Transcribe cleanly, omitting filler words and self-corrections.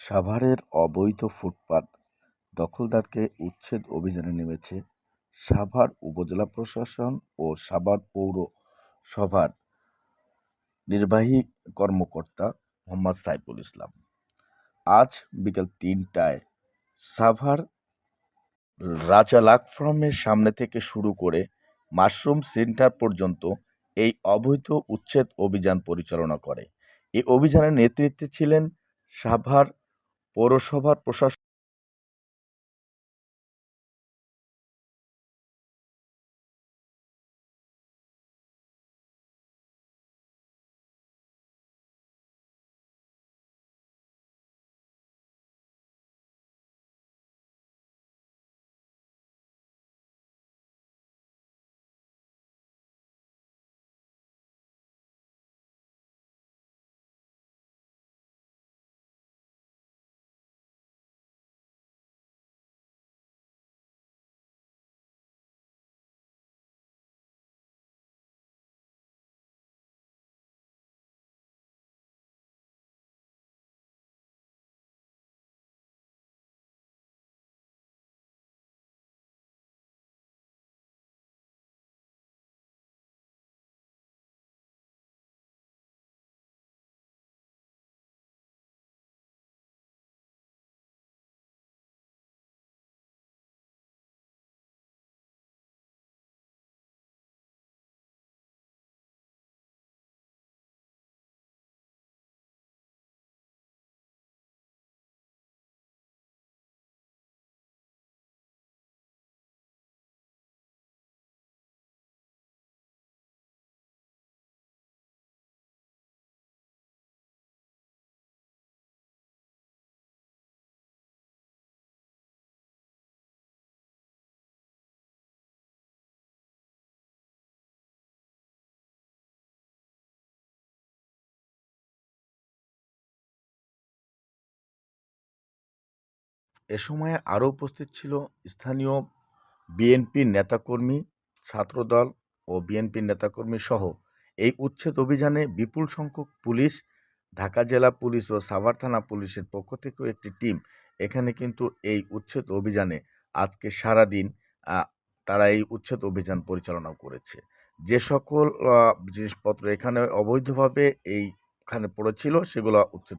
সাভারের অবৈধ ফুটপাত দখলদারকে উচ্ছেদ অভিযানে নেমেছে সাভার উপজেলা প্রশাসন ও সাভার পৌরসভার নির্বাহী কর্মকর্তা মোহাম্মদ সাইফুল ইসলাম। আজ বিকেল ৩টায় সাভার রাজা লাক ফার্মের সামনে থেকে শুরু করে মাশরুম সেন্টার পর্যন্ত এই অবৈধ উচ্ছেদ অভিযান পরিচালনা করে। এই অভিযানের নেতৃত্বে ছিলেন সাভার পৌরসভার প্রশাসক। এ সময়ে আরও উপস্থিত ছিল স্থানীয় বিএনপির নেতাকর্মী, ছাত্রদল ও বিএনপির নেতাকর্মী সহ এই উচ্ছেদ অভিযানে বিপুল সংখ্যক পুলিশ, ঢাকা জেলা পুলিশ ও সাভার থানা পুলিশের পক্ষ থেকেও একটি টিম এখানে কিন্তু এই উচ্ছেদ অভিযানে আজকে সারাদিন তারা এই উচ্ছেদ অভিযান পরিচালনা করেছে। যে সকল জিনিসপত্র এখানে অবৈধভাবে এইখানে পড়েছিল সেগুলো উচ্ছেদ